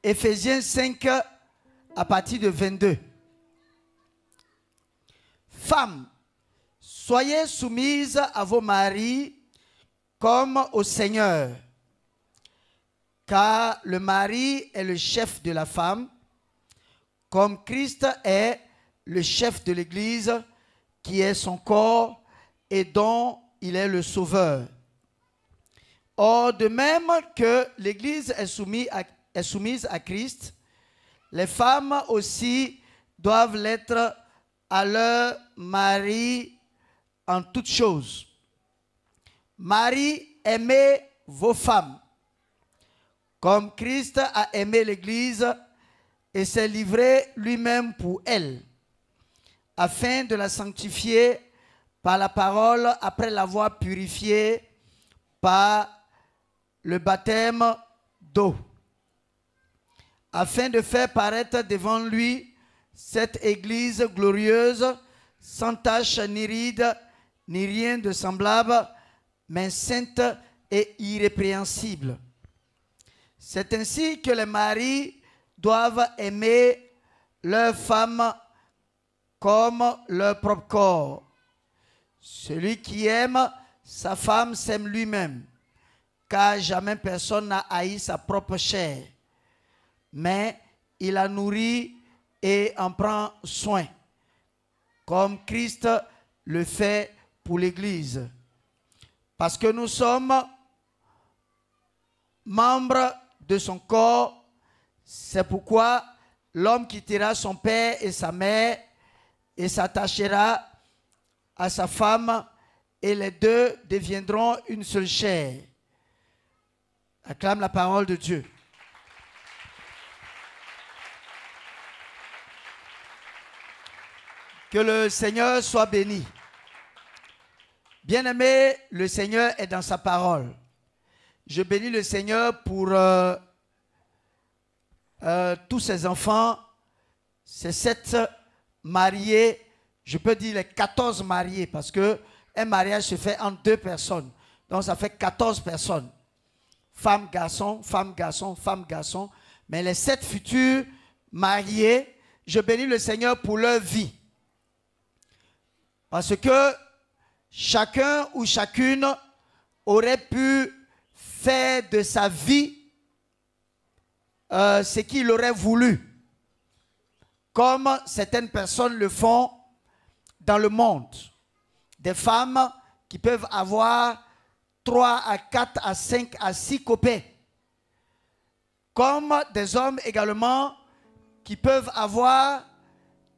Éphésiens 5 à partir de 22. Femmes, soyez soumises à vos maris comme au Seigneur, car le mari est le chef de la femme, comme Christ est le chef de l'Église, qui est son corps et dont il est le sauveur. Or, de même que l'Église est soumise à Christ, les femmes aussi doivent l'être à leur mari en toutes choses. Maris, aimez vos femmes, comme Christ a aimé l'Église et s'est livré lui-même pour elle, afin de la sanctifier par la parole après l'avoir purifiée par le baptême d'eau, afin de faire paraître devant lui cette Église glorieuse, sans tache ni ride, ni rien de semblable, mais sainte et irrépréhensible. C'est ainsi que les maris doivent aimer leurs femmes comme leur propre corps. Celui qui aime sa femme s'aime lui-même, car jamais personne n'a haï sa propre chair, mais il la nourrit et en prend soin, comme Christ le fait pour l'Église. Parce que nous sommes membres de son corps, c'est pourquoi l'homme quittera son père et sa mère et s'attachera à sa femme, et les deux deviendront une seule chair. Acclame la parole de Dieu. Que le Seigneur soit béni. Bien-aimé, le Seigneur est dans sa parole. Je bénis le Seigneur pour tous ses enfants, ces 7 mariés, je peux dire les 14 mariés, parce qu'un mariage se fait entre 2 personnes. Donc ça fait 14 personnes. Femme, garçon, femme, garçon, femme, garçon. Mais les 7 futurs mariés, je bénis le Seigneur pour leur vie. Parce que chacun ou chacune aurait pu faire de sa vie ce qu'il aurait voulu, comme certaines personnes le font dans le monde. Des femmes qui peuvent avoir 3 à 4 à 5 à 6 copains, comme des hommes également qui peuvent avoir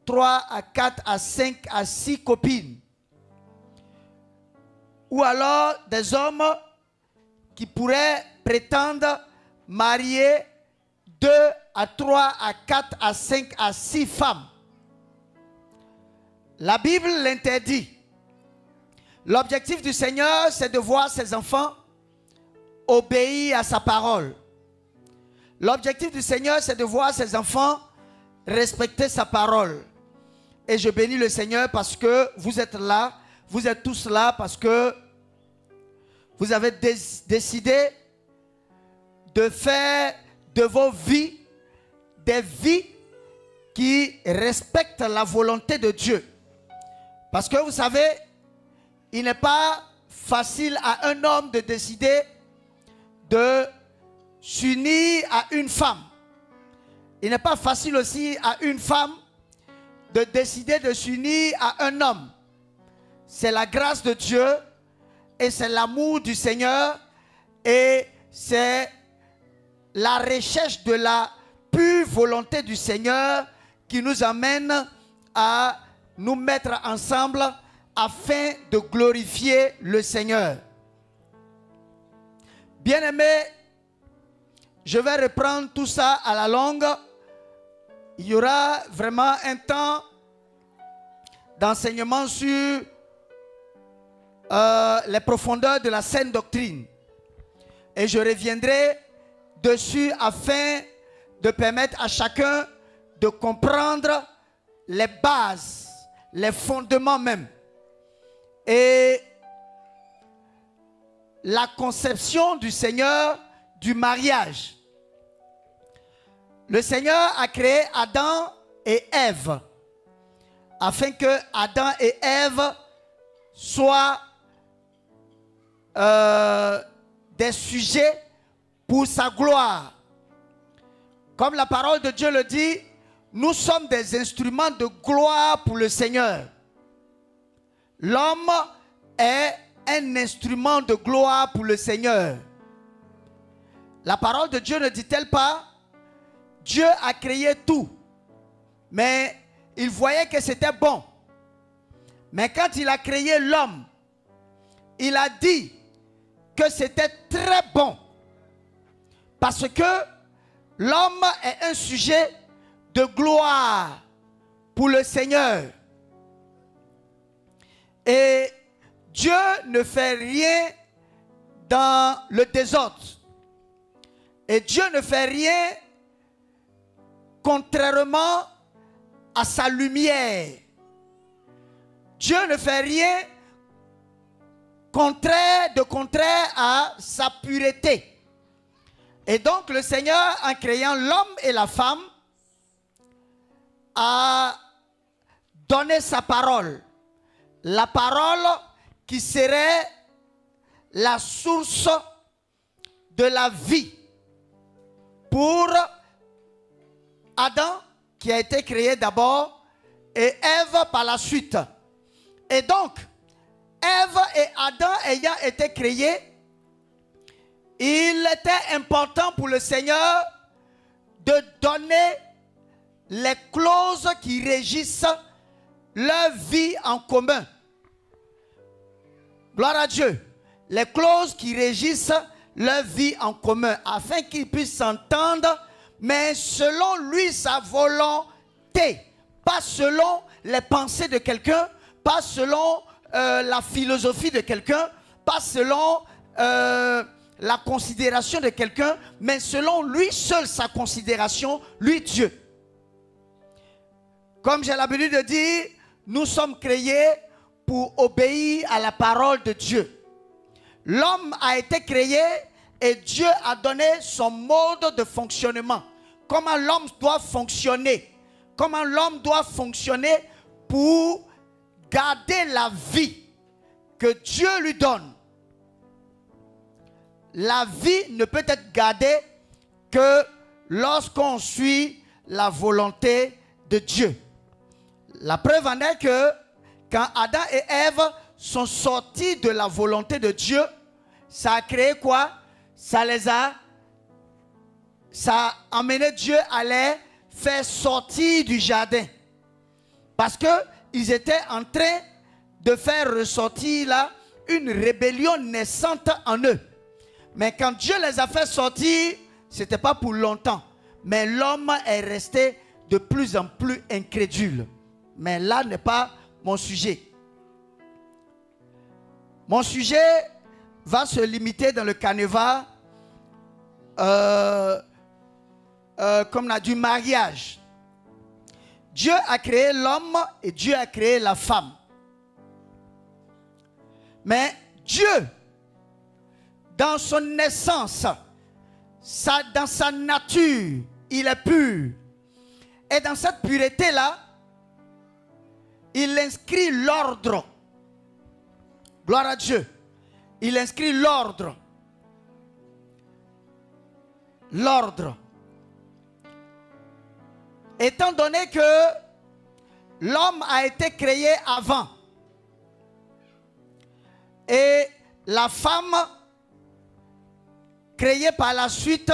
3 à 4 à 5 à 6 copines. Ou alors des hommes qui pourraient prétendre marier 2 à 3 à 4 à 5 à 6 femmes. La Bible l'interdit. L'objectif du Seigneur, c'est de voir ses enfants obéir à sa parole. L'objectif du Seigneur, c'est de voir ses enfants respecter sa parole. Et je bénis le Seigneur parce que vous êtes là, vous êtes tous là parce que vous avez décidé de faire de vos vies des vies qui respectent la volonté de Dieu. Parce que vous savez, il n'est pas facile à un homme de décider de s'unir à une femme. Il n'est pas facile aussi à une femme de décider de s'unir à un homme. C'est la grâce de Dieu et c'est l'amour du Seigneur et c'est la recherche de la pure volonté du Seigneur qui nous amène à nous mettre ensemble afin de glorifier le Seigneur. Bien-aimés, je vais reprendre tout ça à la longue. Il y aura vraiment un temps d'enseignement sur les profondeurs de la saine doctrine. Et je reviendrai dessus afin de permettre à chacun de comprendre les bases, les fondements même. Et la conception du Seigneur du mariage. Le Seigneur a créé Adam et Ève afin que Adam et Ève soient des sujets pour sa gloire. Comme la parole de Dieu le dit, nous sommes des instruments de gloire pour le Seigneur. L'homme est un instrument de gloire pour le Seigneur. La parole de Dieu ne dit-elle pas, Dieu a créé tout, mais il voyait que c'était bon. Mais quand il a créé l'homme, il a dit que c'était très bon. Parce que l'homme est un sujet de gloire pour le Seigneur. Et Dieu ne fait rien dans le désordre. Et Dieu ne fait rien contrairement à sa lumière. Dieu ne fait rien contraire à sa pureté. Et donc le Seigneur, en créant l'homme et la femme, a donné sa parole. La parole qui serait la source de la vie pour Adam, qui a été créé d'abord, et Ève par la suite. Et donc, Ève et Adam ayant été créés, il était important pour le Seigneur de donner les clauses qui régissent leur vie en commun. Gloire à Dieu. Les clauses qui régissent leur vie en commun, afin qu'ils puissent s'entendre, mais selon lui, sa volonté. Pas selon les pensées de quelqu'un, pas selon la philosophie de quelqu'un, pas selon la considération de quelqu'un, mais selon lui seul, sa considération, lui Dieu. Comme j'ai l'habitude de dire, nous sommes créés pour obéir à la parole de Dieu. L'homme a été créé et Dieu a donné son mode de fonctionnement. Comment l'homme doit fonctionner. Comment l'homme doit fonctionner pour garder la vie que Dieu lui donne. La vie ne peut être gardée que lorsqu'on suit la volonté de Dieu. La preuve en est que quand Adam et Ève sont sortis de la volonté de Dieu, ça a créé quoi? Ça a amené Dieu à les faire sortir du jardin. Parce qu'ils étaient en train de faire ressortir là une rébellion naissante en eux. Mais quand Dieu les a fait sortir, ce n'était pas pour longtemps. Mais l'homme est resté de plus en plus incrédule. Mais là n'est pas mon sujet. Mon sujet va se limiter dans le canevas comme on a du mariage. Dieu a créé l'homme et Dieu a créé la femme. Mais Dieu, dans son essence, dans sa nature, il est pur. Et dans cette pureté-là, il inscrit l'ordre. Gloire à Dieu. Il inscrit l'ordre. L'ordre. Étant donné que l'homme a été créé avant et la femme créée par la suite,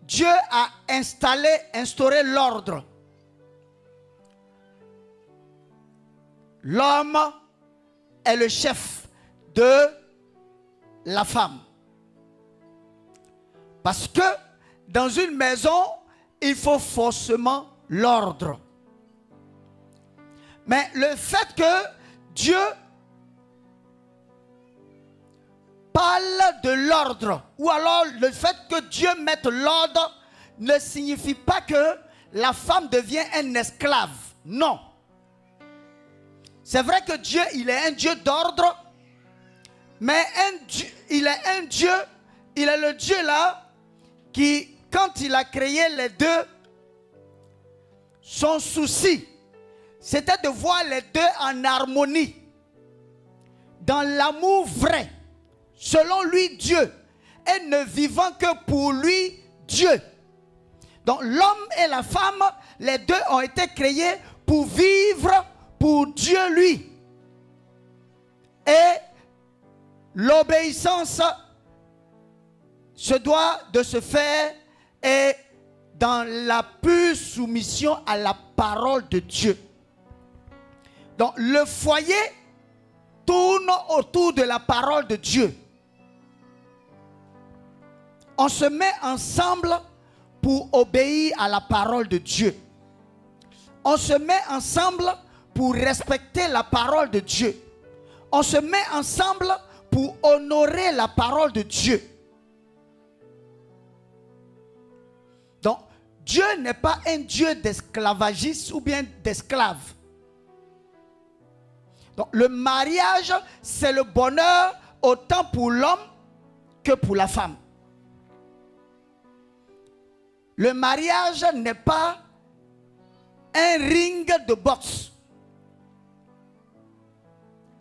Dieu a instauré l'ordre. L'homme est le chef de la femme. Parce que dans une maison, il faut forcément l'ordre. Mais le fait que Dieu parle de l'ordre, ou alors le fait que Dieu mette l'ordre, ne signifie pas que la femme devient un esclave. Non. C'est vrai que Dieu, il est un Dieu d'ordre, mais il est un Dieu, il est le Dieu là, qui, quand il a créé les deux, son souci, c'était de voir les deux en harmonie, dans l'amour vrai, selon lui Dieu, et ne vivant que pour lui Dieu. Donc l'homme et la femme, les deux ont été créés pour vivre pour Dieu lui. Et l'obéissance se doit de se faire et dans la pure soumission à la parole de Dieu. Donc le foyer tourne autour de la parole de Dieu. On se met ensemble pour obéir à la parole de Dieu. On se met ensemble pour respecter la parole de Dieu. On se met ensemble pour honorer la parole de Dieu. Donc, Dieu n'est pas un Dieu d'esclavagiste ou bien d'esclave. Donc, le mariage, c'est le bonheur autant pour l'homme que pour la femme. Le mariage n'est pas un ring de boxe.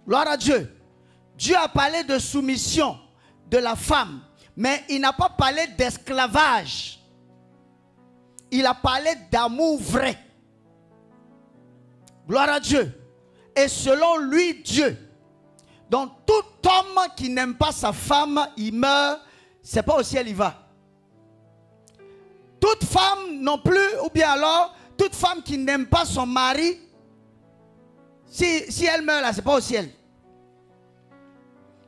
Gloire à Dieu. Dieu a parlé de soumission de la femme, mais il n'a pas parlé d'esclavage. Il a parlé d'amour vrai. Gloire à Dieu. Et selon lui, Dieu. Donc tout homme qui n'aime pas sa femme, il meurt, c'est pas au ciel il va. Toute femme non plus, ou bien alors, toute femme qui n'aime pas son mari, si elle meurt là, c'est pas au ciel.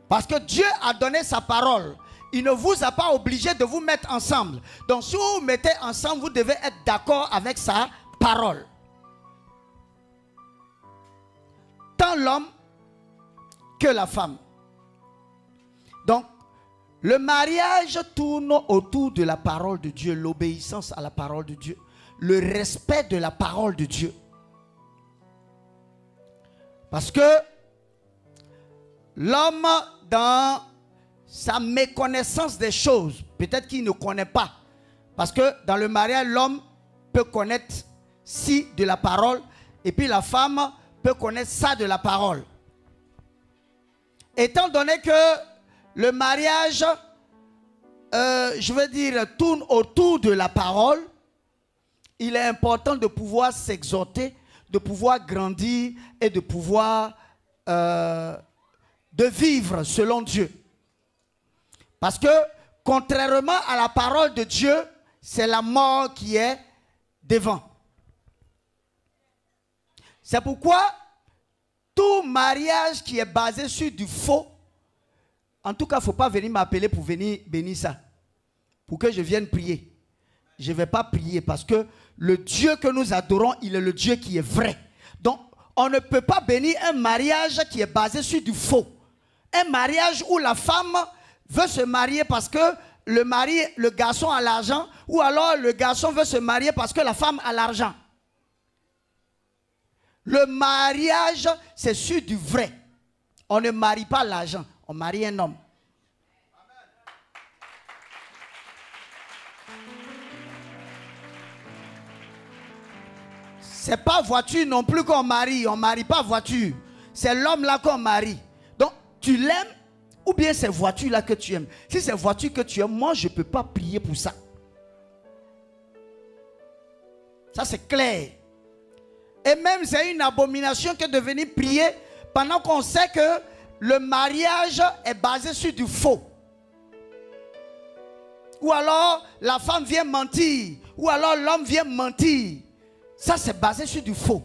Parce que Dieu a donné sa parole. Il ne vous a pas obligé de vous mettre ensemble. Donc si vous vous mettez ensemble, vous devez être d'accord avec sa parole. Tant l'homme que la femme. Donc, le mariage tourne autour de la parole de Dieu, l'obéissance à la parole de Dieu, le respect de la parole de Dieu. Parce que l'homme, dans sa méconnaissance des choses, peut-être qu'il ne connaît pas. Parce que dans le mariage, l'homme peut connaître ci de la parole, et puis la femme peut connaître ça de la parole. Étant donné que le mariage, je veux dire, tourne autour de la parole, il est important de pouvoir s'exhorter, de pouvoir grandir et de pouvoir de vivre selon Dieu. Parce que, contrairement à la parole de Dieu, c'est la mort qui est devant. C'est pourquoi tout mariage qui est basé sur du faux, en tout cas, il ne faut pas venir m'appeler pour venir bénir ça. Pour que je vienne prier. Je ne vais pas prier parce que le Dieu que nous adorons, il est le Dieu qui est vrai. Donc, on ne peut pas bénir un mariage qui est basé sur du faux. Un mariage où la femme veut se marier parce que le garçon a l'argent, ou alors le garçon veut se marier parce que la femme a l'argent. Le mariage, c'est sur du vrai. On ne marie pas l'argent, on marie un homme. C'est pas voiture non plus qu'on marie, on ne marie pas voiture. C'est l'homme là qu'on marie. Donc, tu l'aimes ou bien c'est voiture là que tu aimes. Si c'est voiture que tu aimes, moi je ne peux pas prier pour ça. Ça c'est clair. Et même c'est une abomination que de venir prier pendant qu'on sait que le mariage est basé sur du faux. Ou alors la femme vient mentir. Ou alors l'homme vient mentir. Ça c'est basé sur du faux.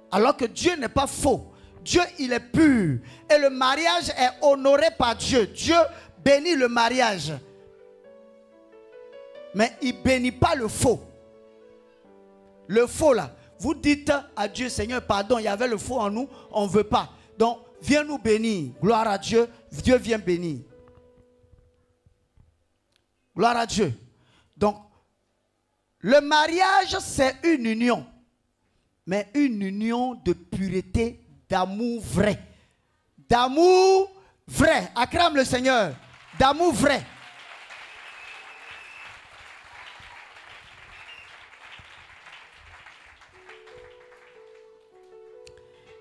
Alors que Dieu n'est pas faux. Dieu il est pur. Et le mariage est honoré par Dieu. Dieu bénit le mariage. Mais il ne bénit pas le faux. Le faux là. Vous dites à Dieu, Seigneur, pardon, il y avait le faux en nous, on ne veut pas. Donc, viens nous bénir. Gloire à Dieu, Dieu vient bénir. Gloire à Dieu. Donc, le mariage, c'est une union. Mais une union de pureté, d'amour vrai. D'amour vrai. Acclame le Seigneur. D'amour vrai.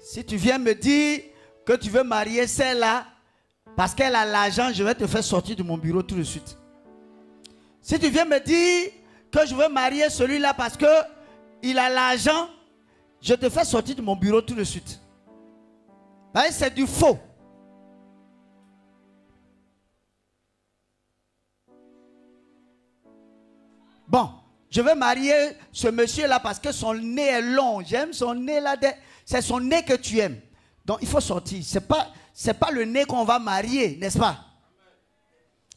Si tu viens me dire que tu veux marier celle-là, parce qu'elle a l'argent, je vais te faire sortir de mon bureau tout de suite. Si tu viens me dire que je veux marier celui-là parce qu'il a l'argent, je te fais sortir de mon bureau tout de suite. C'est du faux. Bon, je veux marier ce monsieur-là parce que son nez est long. J'aime son nez là. C'est son nez que tu aimes. Donc il faut sortir. C'est pas le nez qu'on va marier, n'est-ce pas?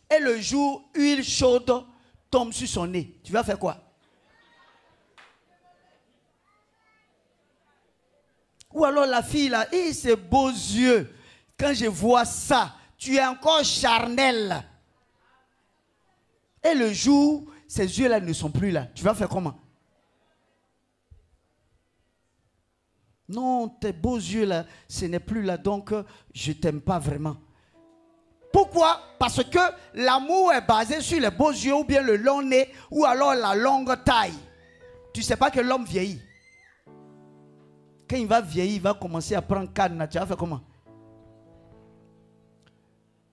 Et le jour, huile chaude tombe sur son nez. Tu vas faire quoi? Ou alors la fille là, ses beaux yeux. Quand je vois ça, tu es encore charnel. Et le jour, ces yeux là ne sont plus là. Tu vas faire comment? Non, tes beaux yeux là, ce n'est plus là. Donc, je ne t'aime pas vraiment. Pourquoi? Parce que l'amour est basé sur les beaux yeux ou bien le long nez ou alors la longue taille. Tu ne sais pas que l'homme vieillit. Quand il va vieillir, il va commencer à prendre canne. Tu vas faire comment?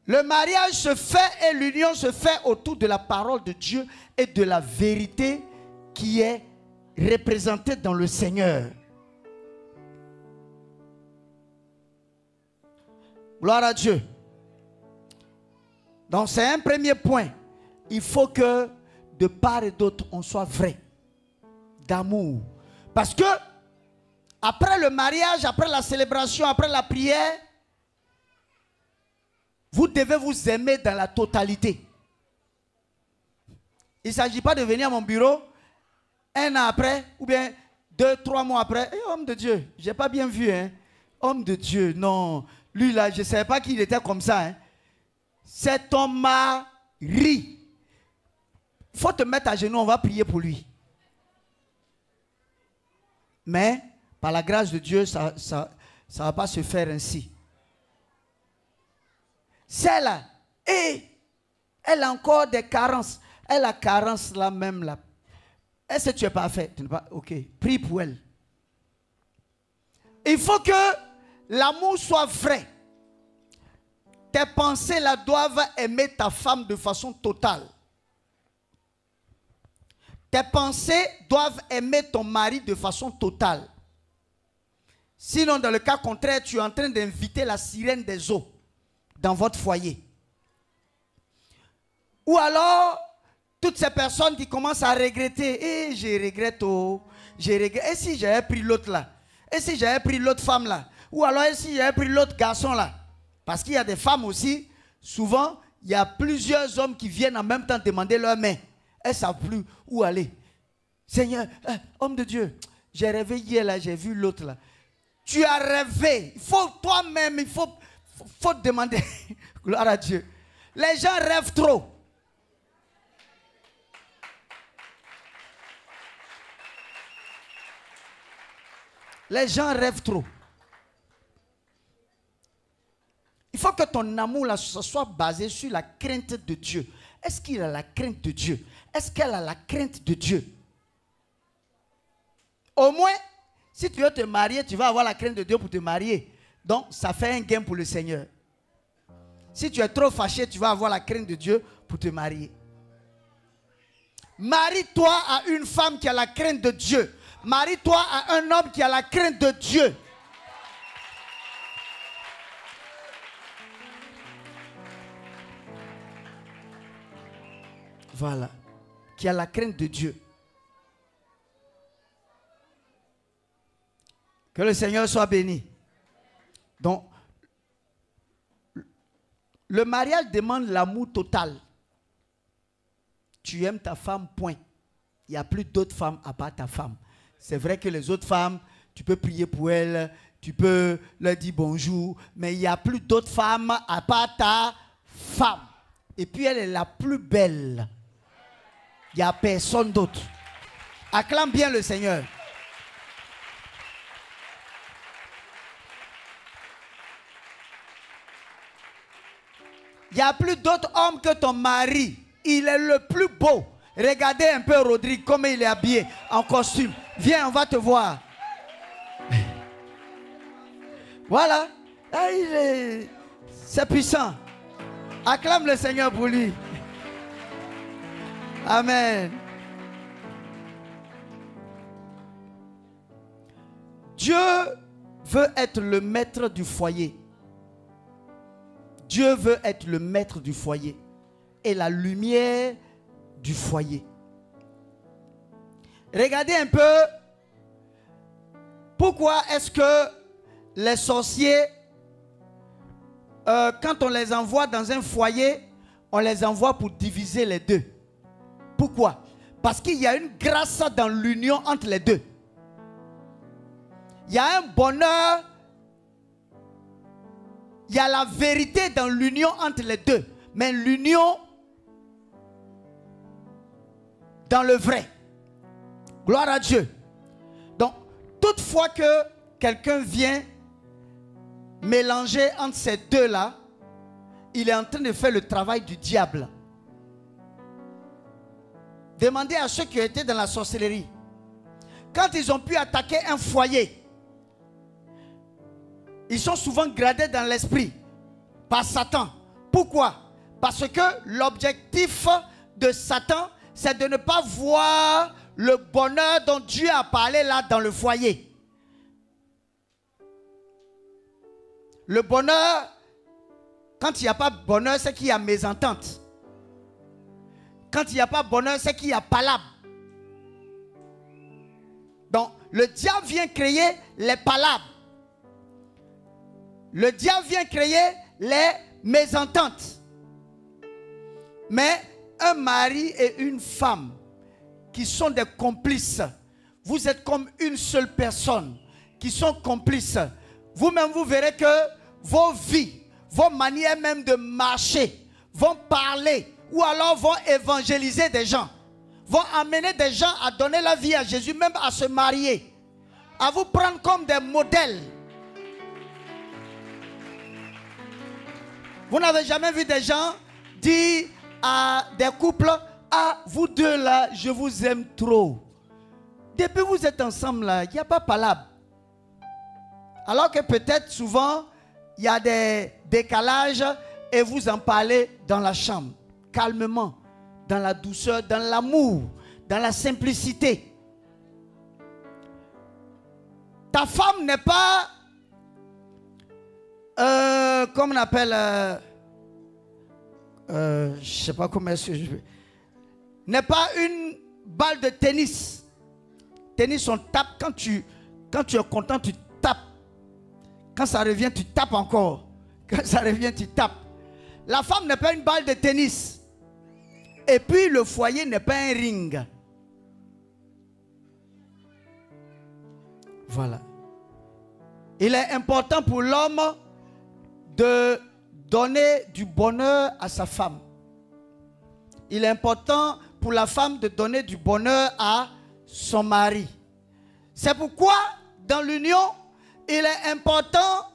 Le mariage se fait et l'union se fait autour de la parole de Dieu et de la vérité qui est représentée dans le Seigneur. Gloire à Dieu. Donc c'est un premier point. Il faut que de part et d'autre, on soit vrai. D'amour. Parce que après le mariage, après la célébration, après la prière, vous devez vous aimer dans la totalité. Il ne s'agit pas de venir à mon bureau un an après, ou bien 2-3 mois après. Eh, homme de Dieu, je n'ai pas bien vu. Hein? Homme de Dieu, non. Lui là, je ne savais pas qu'il était comme ça. Hein? C'est ton mari. Il faut te mettre à genoux, on va prier pour lui. Mais, par la grâce de Dieu, ça ne va pas se faire ainsi. Celle-là, elle a encore des carences. Elle a carence là même là. Est-ce que tu es parfait? Tu n'es pas. Ok, prie pour elle. Il faut que l'amour soit vrai. Tes pensées là doivent aimer ta femme de façon totale. Tes pensées doivent aimer ton mari de façon totale. Sinon, dans le cas contraire, tu es en train d'inviter la sirène des eaux dans votre foyer. Ou alors, toutes ces personnes qui commencent à regretter. Je regrette, je regrette. Et si j'avais pris l'autre là? Et si j'avais pris l'autre femme là? Ou alors, et si j'avais pris l'autre garçon là? Parce qu'il y a des femmes aussi, souvent, il y a plusieurs hommes qui viennent en même temps demander leur main. Elles ne savent plus où aller. Seigneur, homme de Dieu, j'ai rêvé hier là, j'ai vu l'autre là. Tu as rêvé. Il faut toi-même, il faut demander. Gloire à Dieu. Les gens rêvent trop. Les gens rêvent trop. Il faut que ton amour là, soit basé sur la crainte de Dieu. Est-ce qu'il a la crainte de Dieu? Est-ce qu'elle a la crainte de Dieu? Au moins, si tu veux te marier, tu vas avoir la crainte de Dieu pour te marier. Donc, ça fait un gain pour le Seigneur. Si tu es trop fâché, tu vas avoir la crainte de Dieu pour te marier. Marie-toi à une femme qui a la crainte de Dieu. Marie-toi à un homme qui a la crainte de Dieu. Voilà. Qui a la crainte de Dieu. Que le Seigneur soit béni. Donc, le mariage demande l'amour total. Tu aimes ta femme, point. Il n'y a plus d'autres femmes à part ta femme. C'est vrai que les autres femmes, tu peux prier pour elles, tu peux leur dire bonjour, mais il n'y a plus d'autres femmes à part ta femme. Et puis elle est la plus belle. Il n'y a personne d'autre. Acclame bien le Seigneur. Il n'y a plus d'autre homme que ton mari. Il est le plus beau. Regardez un peu Rodrigue, comme il est habillé en costume. Viens, on va te voir. Voilà. Ah, c'est puissant. Acclame le Seigneur pour lui. Amen. Dieu veut être le maître du foyer. Dieu veut être le maître du foyer et la lumière du foyer. Regardez un peu pourquoi est-ce que les sorciers, quand on les envoie dans un foyer, on les envoie pour diviser les deux. Pourquoi? Parce qu'il y a une grâce dans l'union entre les deux. Il y a un bonheur, il y a la vérité dans l'union entre les deux. Mais l'union dans le vrai. Gloire à Dieu. Donc, toutefois que quelqu'un vient mélanger entre ces deux-là, il est en train de faire le travail du diable. Demandez à ceux qui étaient dans la sorcellerie. Quand ils ont pu attaquer un foyer, ils sont souvent gradés dans l'esprit par Satan. Pourquoi? Parce que l'objectif de Satan, c'est de ne pas voir le bonheur dont Dieu a parlé là dans le foyer. Le bonheur, quand il n'y a pas de bonheur, c'est qu'il y a mésentente. Quand il n'y a pas de bonheur, c'est qu'il y a palabre. Donc, le diable vient créer les palabres. Le diable vient créer les mésententes. Mais un mari et une femme qui sont des complices, vous êtes comme une seule personne, qui sont complices. Vous-même, vous verrez que vos vies, vos manières même de marcher, vont parler ou alors vont évangéliser des gens, vont amener des gens à donner la vie à Jésus, même à se marier, à vous prendre comme des modèles. Vous n'avez jamais vu des gens dire à des couples: ah, vous deux là, je vous aime trop. Depuis que vous êtes ensemble là, il n'y a pas palabre. Alors que peut-être souvent, il y a des décalages et vous en parlez dans la chambre, calmement, dans la douceur, dans l'amour, dans la simplicité. Ta femme n'est pas, comme on appelle, je ne sais pas comment est-ce que je veux, n'est pas une balle de tennis. Tennis, on tape, quand tu es content, tu tapes. Quand ça revient, tu tapes encore. Quand ça revient, tu tapes. La femme n'est pas une balle de tennis. Et puis le foyer n'est pas un ring. Voilà. Il est important pour l'homme de donner du bonheur à sa femme. Il est important pour la femme de donner du bonheur à son mari. C'est pourquoi dans l'union, il est important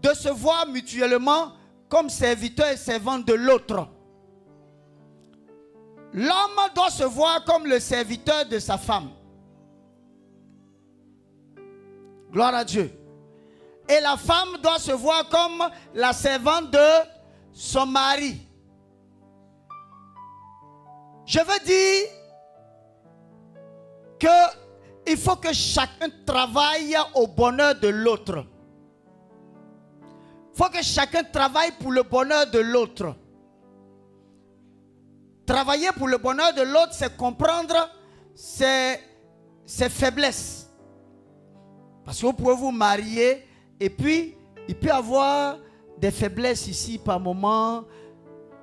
de se voir mutuellement comme serviteur et servant de l'autre. L'homme doit se voir comme le serviteur de sa femme. Gloire à Dieu. Et la femme doit se voir comme la servante de son mari. Je veux dire qu'il faut que chacun travaille au bonheur de l'autre. Il faut que chacun travaille pour le bonheur de l'autre. Travailler pour le bonheur de l'autre, c'est comprendre ses faiblesses. Parce que vous pouvez vous marier et puis il peut y avoir des faiblesses ici par moment.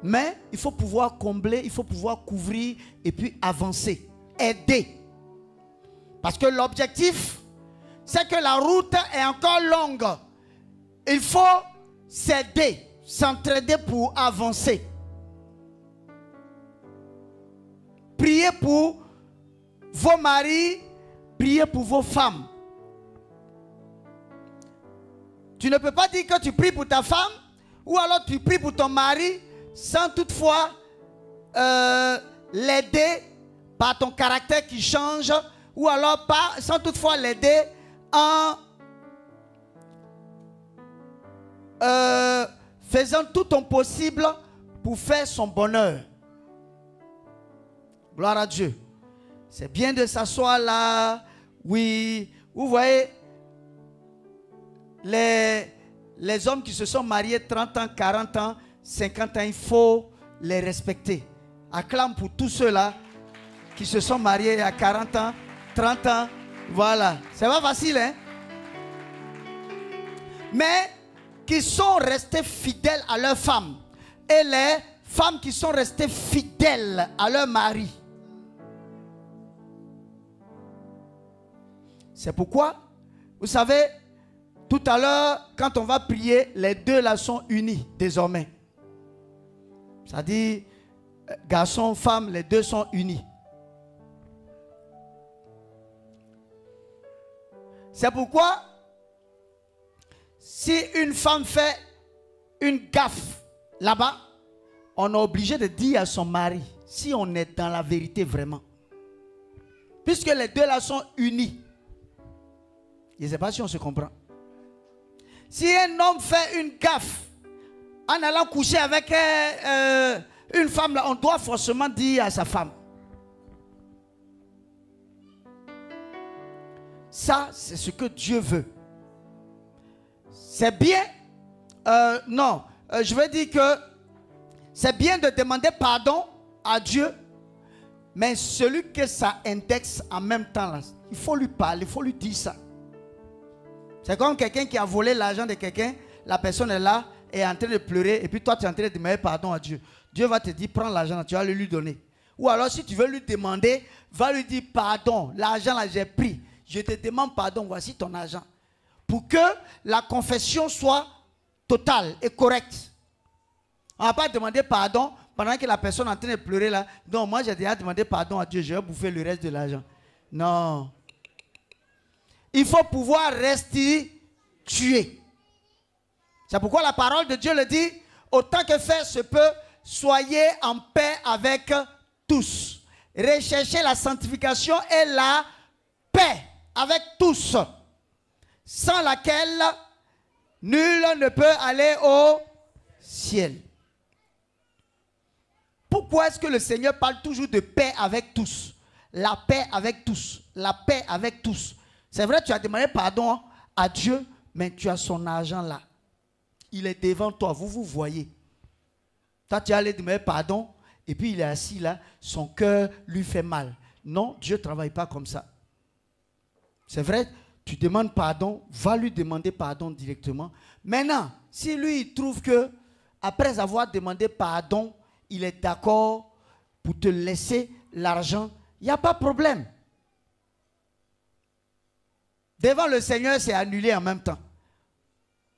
Mais il faut pouvoir combler, il faut pouvoir couvrir et puis avancer, aider. Parce que l'objectif, c'est que la route est encore longue. Il faut s'aider, s'entraider pour avancer. Priez pour vos maris, priez pour vos femmes. Tu ne peux pas dire que tu pries pour ta femme ou alors tu pries pour ton mari sans toutefois l'aider par ton caractère qui change ou alors sans toutefois l'aider en faisant tout ton possible pour faire son bonheur. Gloire à Dieu. C'est bien de s'asseoir là. Oui, vous voyez, les hommes qui se sont mariés 30 ans, 40 ans, 50 ans, il faut les respecter. Acclame pour tous ceux-là qui se sont mariés à 40 ans, 30 ans. Voilà. C'est pas facile, hein? Mais qui sont restés fidèles à leurs femmes. Et les femmes qui sont restées fidèles à leur mari. C'est pourquoi, vous savez, tout à l'heure, quand on va prier, les deux là sont unis désormais. C'est-à-dire, garçon, femme, les deux sont unis. C'est pourquoi, si une femme fait une gaffe là-bas, on est obligé de dire à son mari, si on est dans la vérité vraiment. Puisque les deux là sont unis. Je ne sais pas si on se comprend. Si un homme fait une gaffe en allant coucher avec une femme, là, on doit forcément dire à sa femme. Ça, c'est ce que Dieu veut. C'est bien. Je veux dire que c'est bien de demander pardon à Dieu, mais celui que ça indexe en même temps, là, il faut lui parler, il faut lui dire ça. C'est comme quelqu'un qui a volé l'argent de quelqu'un, la personne est là, est en train de pleurer, et puis toi tu es en train de demander pardon à Dieu. Dieu va te dire, prends l'argent, tu vas le lui donner. Ou alors si tu veux lui demander, va lui dire pardon, l'argent là j'ai pris, je te demande pardon, voici ton argent. Pour que la confession soit totale et correcte. On ne va pas demander pardon pendant que la personne est en train de pleurer là. Donc moi j'ai déjà demandé pardon à Dieu, je vais bouffer le reste de l'argent. Non. Il faut pouvoir restituer. C'est pourquoi la parole de Dieu le dit, autant que faire se peut, soyez en paix avec tous. Recherchez la sanctification et la paix avec tous, sans laquelle nul ne peut aller au ciel. Pourquoi est-ce que le Seigneur parle toujours de paix avec tous? La paix avec tous, la paix avec tous. C'est vrai, tu as demandé pardon à Dieu, mais tu as son argent là. Il est devant toi, vous vous voyez. Toi, tu as allé demander pardon, et puis il est assis là, son cœur lui fait mal. Non, Dieu ne travaille pas comme ça. C'est vrai, tu demandes pardon, va lui demander pardon directement. Maintenant, si lui, il trouve que, après avoir demandé pardon, il est d'accord pour te laisser l'argent, il n'y a pas de problème. Devant le Seigneur, c'est annulé en même temps.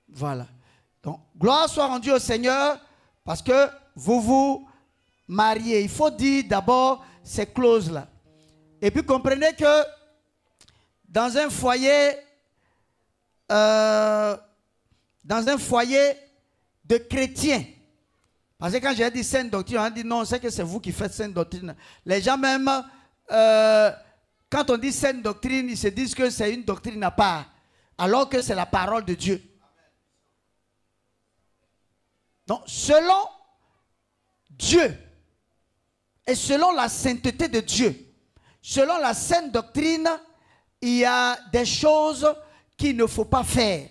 Voilà. Donc, gloire soit rendue au Seigneur parce que vous vous mariez. Il faut dire d'abord ces clauses-là. Et puis, comprenez que dans un foyer de chrétiens, parce que quand j'ai dit sainte doctrine, on a dit non, c'est que c'est vous qui faites sainte doctrine. Les gens même... quand on dit sainte doctrine, ils se disent que c'est une doctrine à part, alors que c'est la parole de Dieu. Donc, selon Dieu et selon la sainteté de Dieu, selon la sainte doctrine, il y a des choses qu'il ne faut pas faire.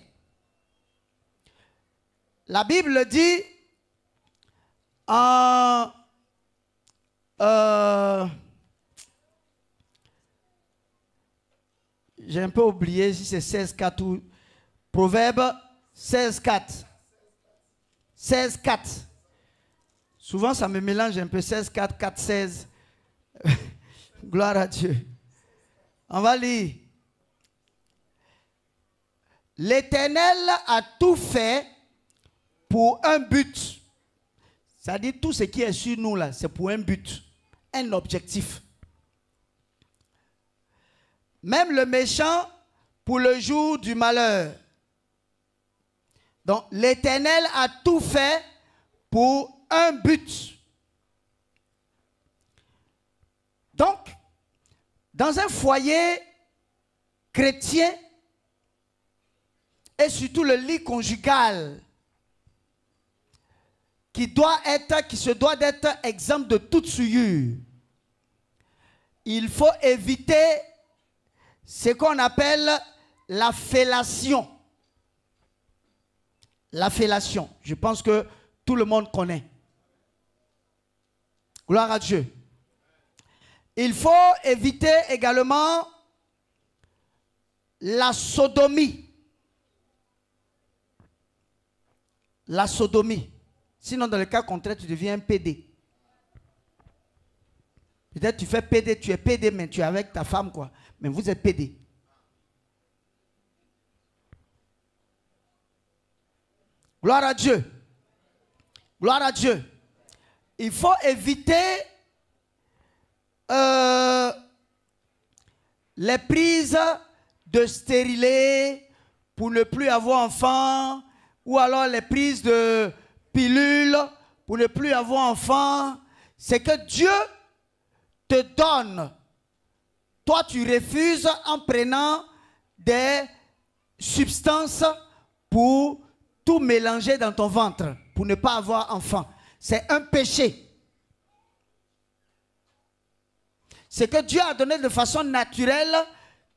La Bible dit en... j'ai un peu oublié si c'est 16,4 ou Proverbe 16,4. 16,4. Souvent, ça me mélange un peu 16,4, 4,16. Gloire à Dieu. On va lire. L'Éternel a tout fait pour un but. C'est-à-dire tout ce qui est sur nous là, c'est pour un but, un objectif. Même le méchant pour le jour du malheur. Donc, l'Éternel a tout fait pour un but. Donc, dans un foyer chrétien, et surtout le lit conjugal qui se doit d'être exempt de toute souillure. Il faut éviter ce qu'on appelle la fellation. La fellation, je pense que tout le monde connaît. Gloire à Dieu. Il faut éviter également la sodomie. La sodomie. Sinon, dans le cas contraire, tu deviens un PD. Peut-être tu fais PD, tu es PD, mais tu es avec ta femme, quoi. Mais vous êtes PD. Gloire à Dieu. Gloire à Dieu. Il faut éviter les prises de stérilés pour ne plus avoir enfant, ou alors les prises de pilules pour ne plus avoir enfant. C'est que Dieu te donne. Toi, tu refuses en prenant des substances pour tout mélanger dans ton ventre, pour ne pas avoir enfant. C'est un péché. Ce que Dieu a donné de façon naturelle,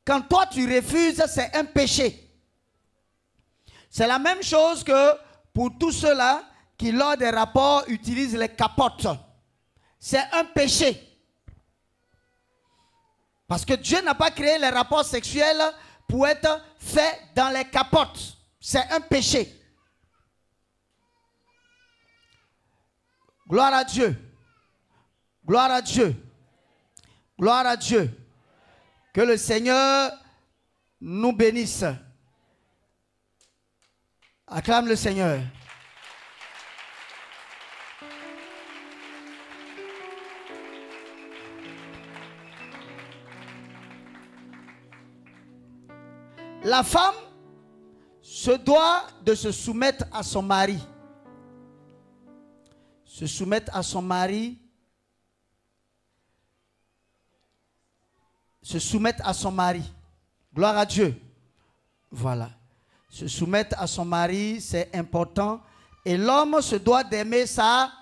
quand toi tu refuses, c'est un péché. C'est la même chose que pour tous ceux-là qui, lors des rapports, utilisent les capotes. C'est un péché. Parce que Dieu n'a pas créé les rapports sexuels pour être faits dans les capotes. C'est un péché. Gloire à Dieu. Gloire à Dieu. Gloire à Dieu. Que le Seigneur nous bénisse. Acclame le Seigneur. La femme se doit de se soumettre à son mari. Se soumettre à son mari. Se soumettre à son mari. Gloire à Dieu. Voilà. Se soumettre à son mari, c'est important. Et l'homme se doit d'aimer sa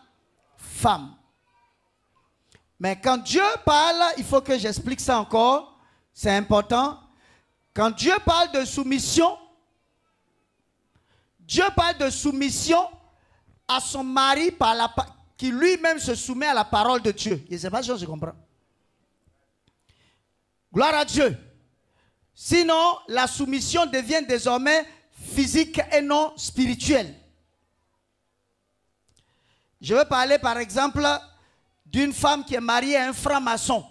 femme. Mais quand Dieu parle, il faut que j'explique ça encore. C'est important. Quand Dieu parle de soumission, Dieu parle de soumission à son mari qui lui-même se soumet à la parole de Dieu. Je ne sais pas si je comprends. Gloire à Dieu. Sinon, la soumission devient désormais physique et non spirituelle. Je veux parler par exemple d'une femme qui est mariée à un franc-maçon.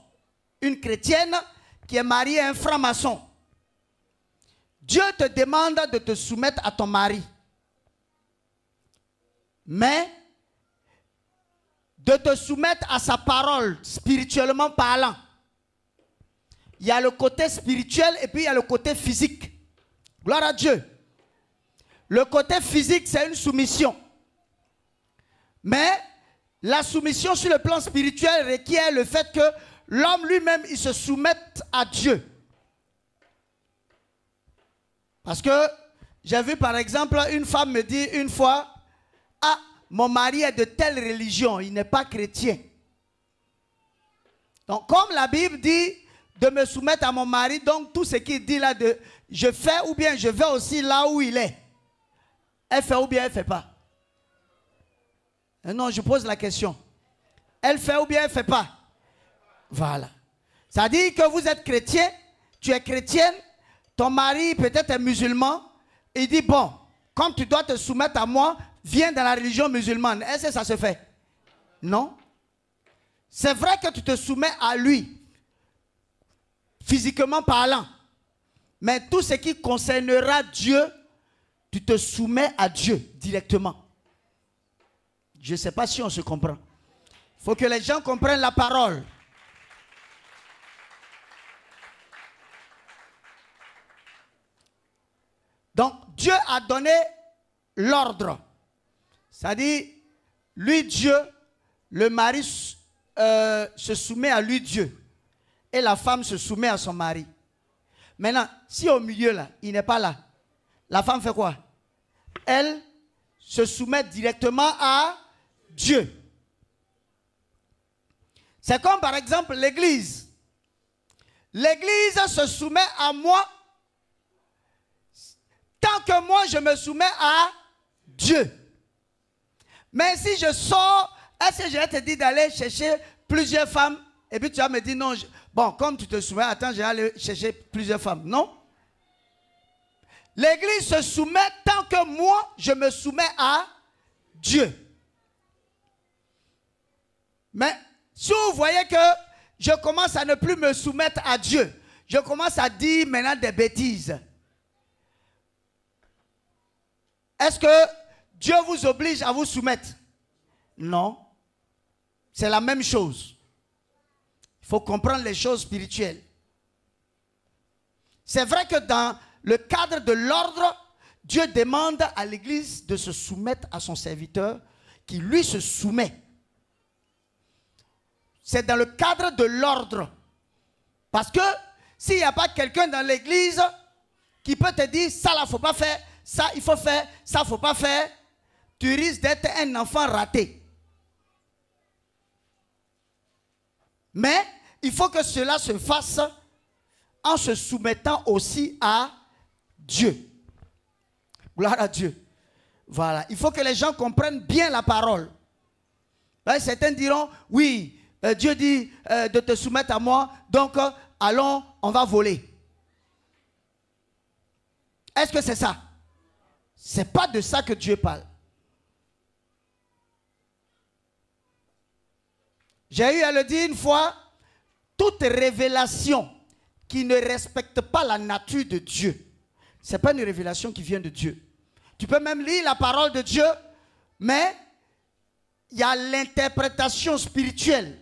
Une chrétienne qui est mariée à un franc-maçon. Dieu te demande de te soumettre à ton mari. Mais de te soumettre à sa parole, spirituellement parlant. Il y a le côté spirituel et puis il y a le côté physique. Gloire à Dieu. Le côté physique, c'est une soumission. Mais la soumission sur le plan spirituel requiert le fait que l'homme lui-même, il se soumette à Dieu. Parce que j'ai vu par exemple une femme me dire une fois, ah, mon mari est de telle religion, il n'est pas chrétien. Donc comme la Bible dit de me soumettre à mon mari, donc tout ce qu'il dit là de je fais ou bien je vais aussi là où il est. Elle fait ou bien elle ne fait pas. Non, je pose la question. Elle fait ou bien elle ne fait pas. Voilà. Ça dit que vous êtes chrétien, tu es chrétienne, ton mari peut-être est musulman, il dit bon, comme tu dois te soumettre à moi, viens dans la religion musulmane. Est-ce que ça se fait? Non. C'est vrai que tu te soumets à lui, physiquement parlant. Mais tout ce qui concernera Dieu, tu te soumets à Dieu directement. Je ne sais pas si on se comprend. Il faut que les gens comprennent la parole. Donc, Dieu a donné l'ordre. C'est-à-dire, lui, Dieu, le mari se soumet à lui, Dieu. Et la femme se soumet à son mari. Maintenant, si au milieu, là, il n'est pas là, la femme fait quoi? Elle se soumet directement à Dieu. C'est comme par exemple l'Église. L'Église se soumet à moi tant que moi je me soumets à Dieu. Mais si je sors, est-ce que je vais te dire d'aller chercher plusieurs femmes et puis tu vas me dire non, bon, comme tu te soumets, attends, je vais aller chercher plusieurs femmes. Non. L'Église se soumet tant que moi je me soumets à Dieu. Mais si vous voyez que je commence à ne plus me soumettre à Dieu, je commence à dire maintenant des bêtises, est-ce que Dieu vous oblige à vous soumettre? Non. C'est la même chose. Il faut comprendre les choses spirituelles. C'est vrai que dans le cadre de l'ordre, Dieu demande à l'Église de se soumettre à son serviteur qui lui se soumet. C'est dans le cadre de l'ordre. Parce que s'il n'y a pas quelqu'un dans l'Église qui peut te dire ça là, il ne faut pas faire, ça il faut faire, ça il ne faut pas faire, tu risques d'être un enfant raté. Mais il faut que cela se fasse en se soumettant aussi à Dieu. Gloire à Dieu. Voilà. Il faut que les gens comprennent bien la parole. Là, certains diront, oui, Dieu dit de te soumettre à moi, donc allons, on va voler. Est-ce que c'est ça? Ce n'est pas de ça que Dieu parle. J'ai eu à le dire une fois, toute révélation qui ne respecte pas la nature de Dieu, ce n'est pas une révélation qui vient de Dieu. Tu peux même lire la parole de Dieu, mais il y a l'interprétation spirituelle.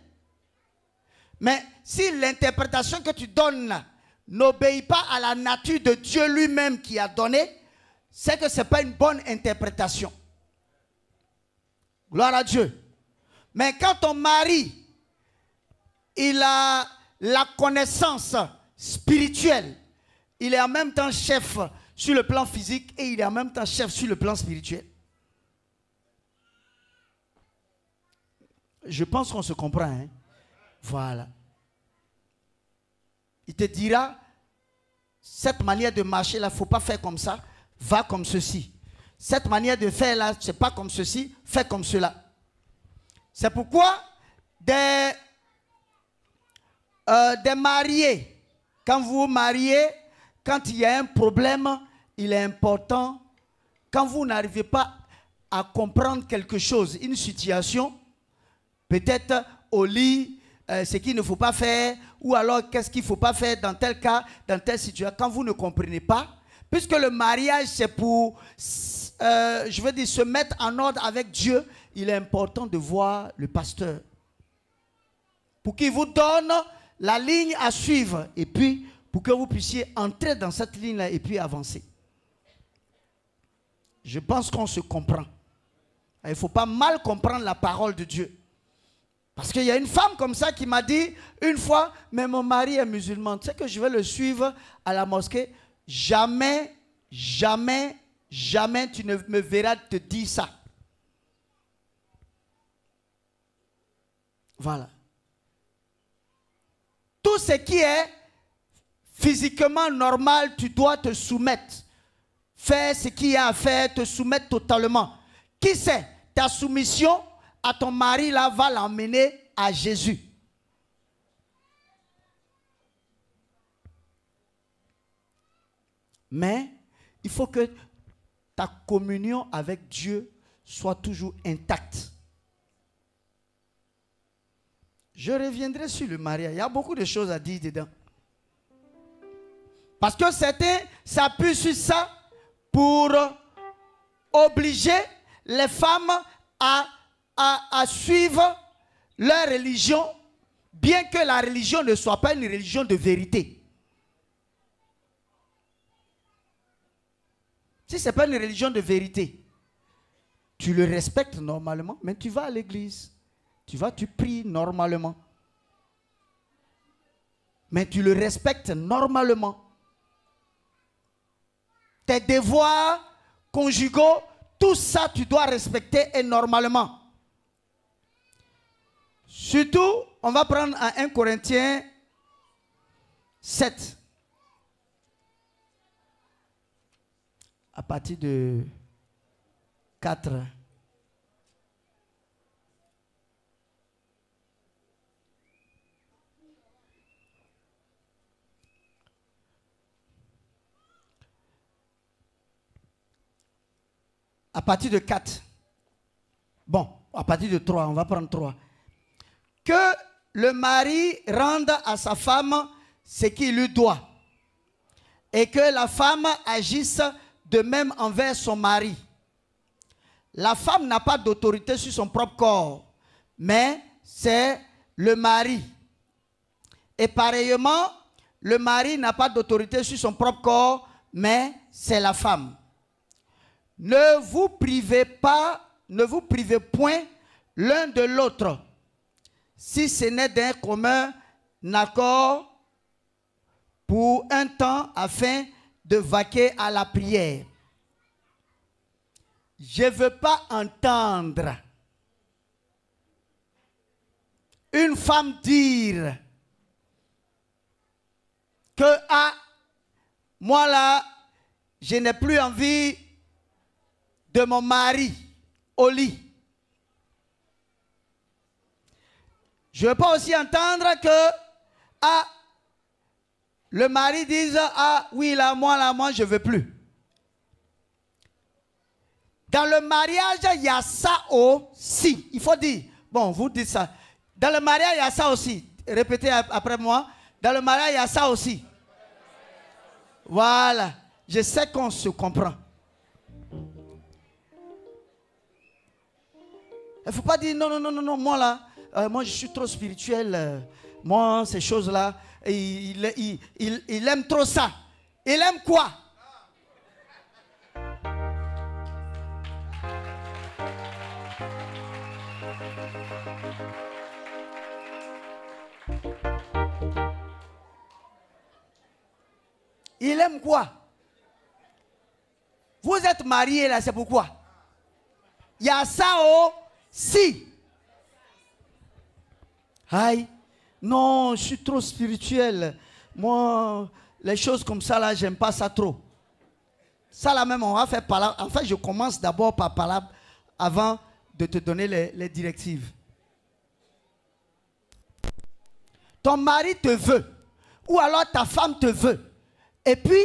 Mais si l'interprétation que tu donnes n'obéit pas à la nature de Dieu lui-même qui a donné, c'est que ce n'est pas une bonne interprétation. Gloire à Dieu. Mais quand ton mari, il a la connaissance spirituelle, il est en même temps chef sur le plan physique et il est en même temps chef sur le plan spirituel. Je pense qu'on se comprend, hein? Voilà. Il te dira, cette manière de marcher là, il ne faut pas faire comme ça, va comme ceci. Cette manière de faire là, ce n'est pas comme ceci, fais comme cela. C'est pourquoi des mariés, quand vous vous mariez, quand il y a un problème, il est important, quand vous n'arrivez pas à comprendre quelque chose, une situation, peut-être au lit, ce qu'il ne faut pas faire, ou alors qu'est-ce qu'il ne faut pas faire dans tel cas, dans telle situation, quand vous ne comprenez pas, puisque le mariage c'est pour, je veux dire, se mettre en ordre avec Dieu, il est important de voir le pasteur pour qu'il vous donne la ligne à suivre et puis pour que vous puissiez entrer dans cette ligne-là et puis avancer. Je pense qu'on se comprend. Il ne faut pas mal comprendre la parole de Dieu. Parce qu'il y a une femme comme ça qui m'a dit une fois, mais mon mari est musulman, tu sais que je vais le suivre à la mosquée. Jamais, jamais, jamais tu ne me verras te dire ça. Voilà. Tout ce qui est physiquement normal, tu dois te soumettre. Faire ce qu'il y a à faire, te soumettre totalement. Qui sait, ta soumission à ton mari là va l'emmener à Jésus. Mais il faut que ta communion avec Dieu soit toujours intacte. Je reviendrai sur le mariage. Il y a beaucoup de choses à dire dedans. Parce que certains s'appuient sur ça pour obliger les femmes à suivre leur religion, bien que la religion ne soit pas une religion de vérité. Si ce n'est pas une religion de vérité, tu le respectes normalement, mais tu vas à l'église. Tu pries normalement. Mais tu le respectes normalement. Tes devoirs conjugaux, tout ça tu dois respecter et normalement. Surtout, on va prendre en 1 Corinthiens 7. À partir de 4. À partir de 4. Bon, à partir de 3, on va prendre 3. Que le mari rende à sa femme ce qu'il lui doit. Et que la femme agisse de même envers son mari. La femme n'a pas d'autorité sur son propre corps, mais c'est le mari. Et pareillement, le mari n'a pas d'autorité sur son propre corps, mais c'est la femme. Ne vous privez point l'un de l'autre, si ce n'est d'un commun accord pour un temps afin de vaquer à la prière. Je ne veux pas entendre une femme dire que moi là, je n'ai plus envie de mon mari au lit. Je ne veux pas aussi entendre que le mari dise oui là moi je ne veux plus. Dans le mariage, il y a ça aussi. Il faut dire, bon, vous dites ça. Dans le mariage, il y a ça aussi. Répétez après moi. Dans le mariage, il y a ça aussi. Voilà. Je sais qu'on se comprend. Il ne faut pas dire non, moi là, moi je suis trop spirituel. Moi, ces choses-là, il aime trop ça. Il aime quoi? Il aime quoi? Vous êtes mariés là, c'est pourquoi? Il y a ça aussi. Aïe, non, je suis trop spirituel. Moi, les choses comme ça là, j'aime pas ça trop. Ça là même, on va faire palabre. En fait, je commence d'abord par palabre avant de te donner les directives. Ton mari te veut, ou alors ta femme te veut. Et puis,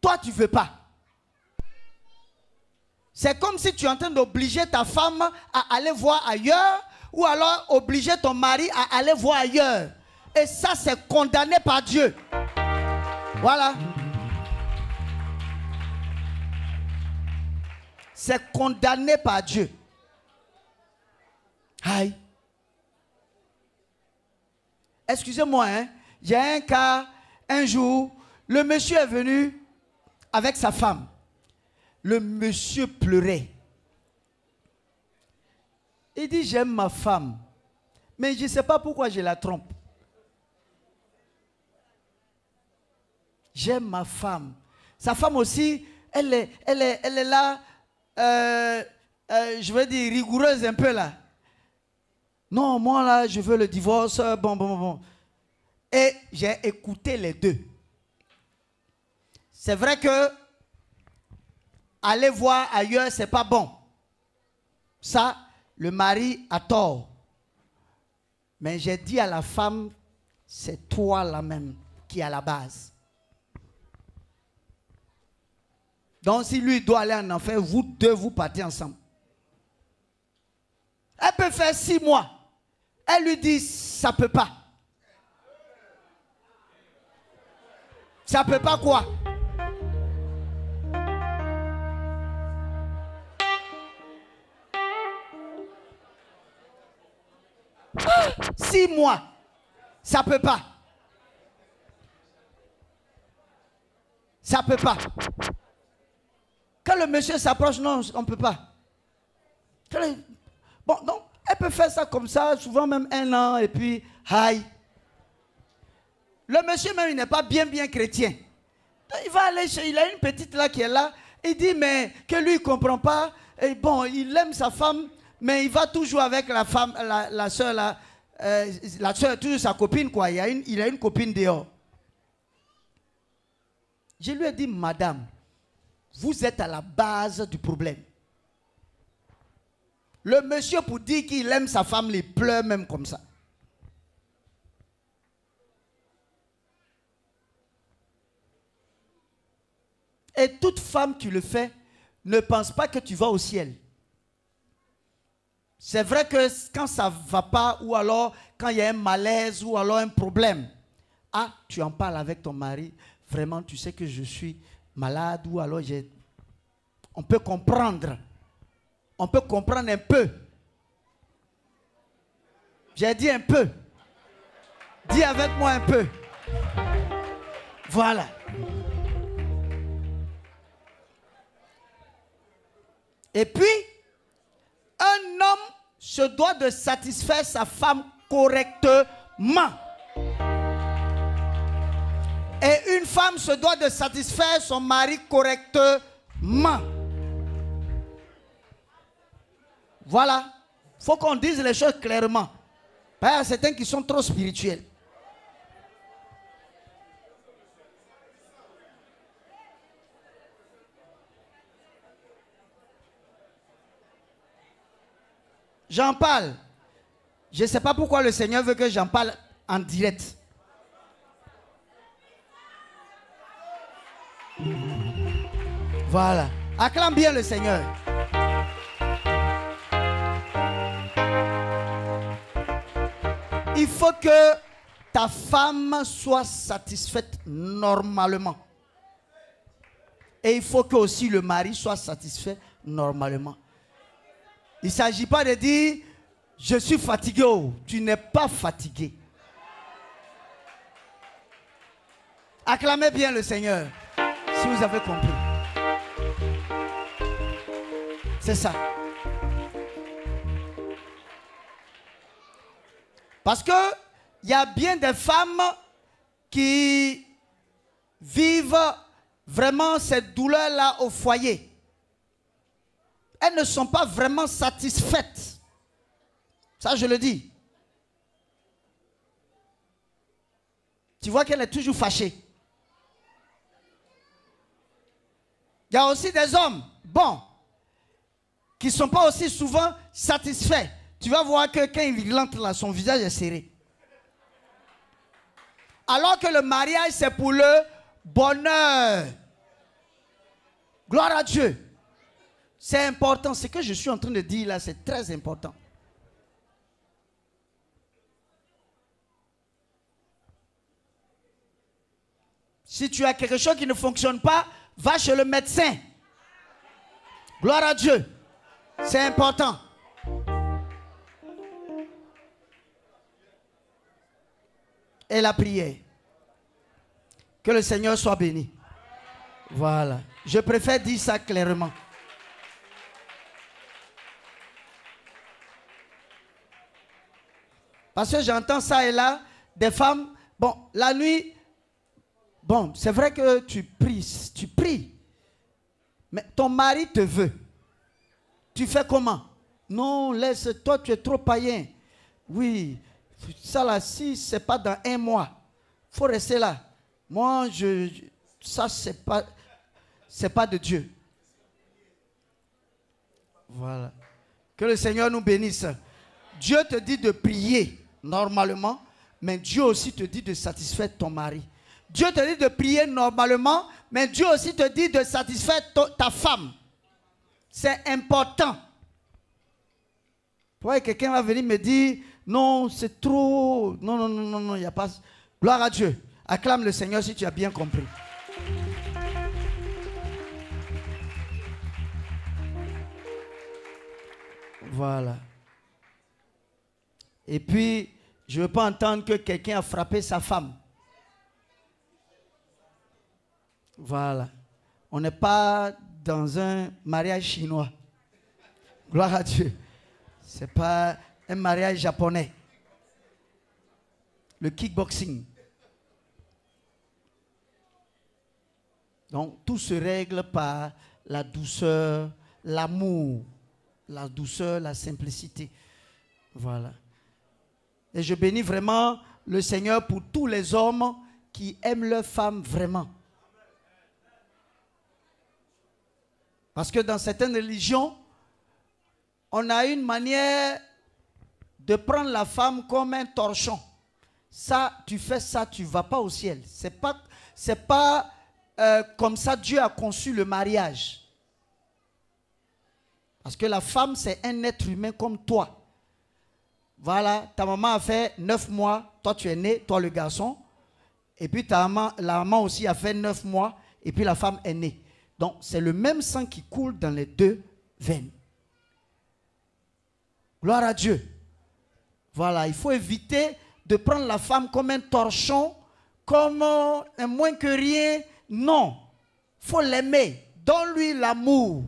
toi, tu ne veux pas. C'est comme si tu es en train d'obliger ta femme à aller voir ailleurs, ou alors obliger ton mari à aller voir ailleurs. Et ça, c'est condamné par Dieu. Voilà. C'est condamné par Dieu. Aïe. Excusez-moi, hein. Il y a un cas, un jour, le monsieur est venu avec sa femme. Le monsieur pleurait. Il dit, j'aime ma femme, mais je ne sais pas pourquoi je la trompe. J'aime ma femme. Sa femme aussi, elle est là, je veux dire, rigoureuse un peu là. Non, moi là, je veux le divorce, bon. Et j'ai écouté les deux. C'est vrai que aller voir ailleurs, ce n'est pas bon. Ça, le mari a tort. Mais j'ai dit à la femme, c'est toi là même qui est à la base. Donc si lui doit aller en enfer, vous deux, vous partez ensemble. Elle peut faire 6 mois. Elle lui dit, ça ne peut pas. Ça ne peut pas quoi? 6 mois. Ça ne peut pas. Ça ne peut pas. Quand le monsieur s'approche, non, on ne peut pas. Bon, donc, elle peut faire ça comme ça, souvent même 1 an, et puis, aïe. Le monsieur même, il n'est pas bien chrétien. Donc, il va aller chez, il a une petite là qui est là, il dit, mais que lui, il ne comprend pas. Et bon, il aime sa femme, mais il va toujours avec la femme, la soeur là, la soeur est toujours sa copine, quoi. Il a une copine dehors. Je lui ai dit, madame, vous êtes à la base du problème. Le monsieur, pour dire qu'il aime sa femme, il pleure même comme ça. Et toute femme qui le fait, ne pense pas que tu vas au ciel. C'est vrai que quand ça ne va pas, ou alors quand il y a un malaise, ou alors un problème, ah, tu en parles avec ton mari, vraiment tu sais que je suis malade, ou alors on peut comprendre. On peut comprendre un peu. J'ai dit un peu. Dis avec moi un peu. Voilà. Et puis, un homme se doit de satisfaire sa femme correctement. Et une femme se doit de satisfaire son mari correctement. Voilà. Il faut qu'on dise les choses clairement. Parce qu'il y a certains qui sont trop spirituels. J'en parle. Je ne sais pas pourquoi le Seigneur veut que j'en parle en direct. Voilà. Acclame bien le Seigneur. Il faut que ta femme soit satisfaite normalement. Et il faut que aussi le mari soit satisfait normalement. Il ne s'agit pas de dire, je suis fatigué. Oh, tu n'es pas fatigué. Acclamez bien le Seigneur, si vous avez compris. C'est ça. Parce que il y a bien des femmes qui vivent vraiment cette douleur-là au foyer. Elles ne sont pas vraiment satisfaites. Ça, je le dis. Tu vois qu'elle est toujours fâchée. Il y a aussi des hommes, bons, qui ne sont pas aussi souvent satisfaits. Tu vas voir que quand il entre là, son visage est serré. Alors que le mariage, c'est pour le bonheur. Gloire à Dieu. C'est important. Ce que je suis en train de dire là, c'est très important. Si tu as quelque chose qui ne fonctionne pas, va chez le médecin. Gloire à Dieu. C'est important. Et la prière. Que le Seigneur soit béni. Voilà. Je préfère dire ça clairement. Parce que j'entends ça et là, des femmes, bon, la nuit, bon, c'est vrai que tu pries, mais ton mari te veut. Tu fais comment? Non, laisse, toi tu es trop païen. Oui, ça là, si c'est pas dans un mois, il faut rester là. Moi, ça c'est pas de Dieu. Voilà. Que le Seigneur nous bénisse. Dieu te dit de prier normalement, mais Dieu aussi te dit de satisfaire ton mari. Dieu te dit de prier normalement, mais Dieu aussi te dit de satisfaire ta femme. C'est important. Toi, quelqu'un va venir me dire, non, c'est trop. Non, il n'y a pas. Gloire à Dieu. Acclame le Seigneur si tu as bien compris. Voilà. Et puis, je ne veux pas entendre que quelqu'un a frappé sa femme. Voilà. On n'est pas dans un mariage chinois. Gloire à Dieu. Ce n'est pas un mariage japonais. Le kickboxing. Donc, tout se règle par la douceur, l'amour, la douceur, la simplicité. Voilà. Et je bénis vraiment le Seigneur pour tous les hommes qui aiment leur femme vraiment. Parce que dans certaines religions, on a une manière de prendre la femme comme un torchon. Ça, tu fais ça, tu ne vas pas au ciel. C'est pas comme ça Dieu a conçu le mariage. Parce que la femme, c'est un être humain comme toi. Voilà, ta maman a fait 9 mois, toi tu es né, toi le garçon. Et puis la maman aussi a fait 9 mois, et puis la femme est née. Donc, c'est le même sang qui coule dans les deux veines. Gloire à Dieu. Voilà, il faut éviter de prendre la femme comme un torchon, comme un moins que rien. Non, il faut l'aimer. Donne-lui l'amour.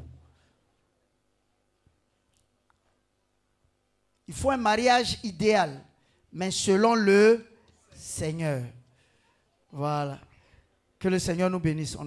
Il faut un mariage idéal, mais selon le Seigneur. Voilà. Que le Seigneur nous bénisse.